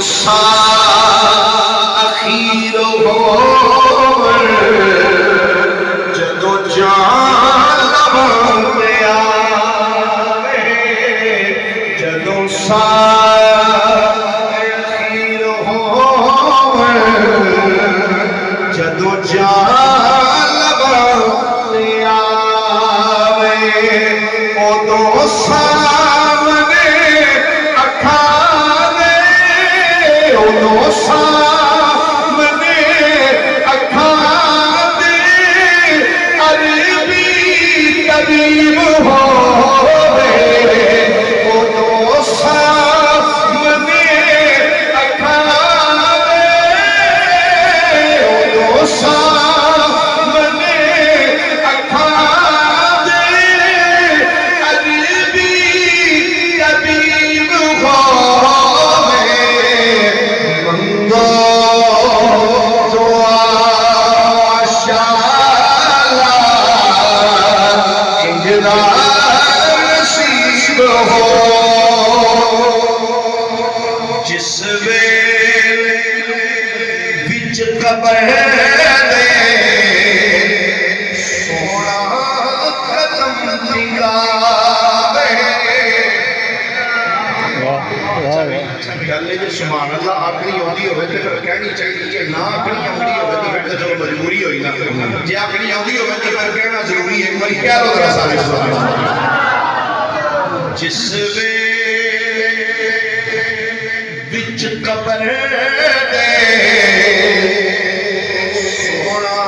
सा अखीर होवे जदों जान लवांदे आवे जदों सा अखीर होवे जदों जान लवांदे आवे उदों सामने सामने अखा दे अरबी तबीब होवे उदों सामने अखा दे उदों सामने अखा दे अरबी तबीब होवे जिस वेले विच कबर दे सोना कदम टिकावे गल जे सुभान अल्लाह आखनी आउंदी होवे ते फिर कहनी चाहिए जे ना आखनी आउंदी होवे तो फिर मजबूरी होई ना जे आखनी आउंदी होवे तो फिर कहना जरूरी है एक बार कह लो जरा सारे सुभान अल्लाह जिस वेले विच कबर दे सोना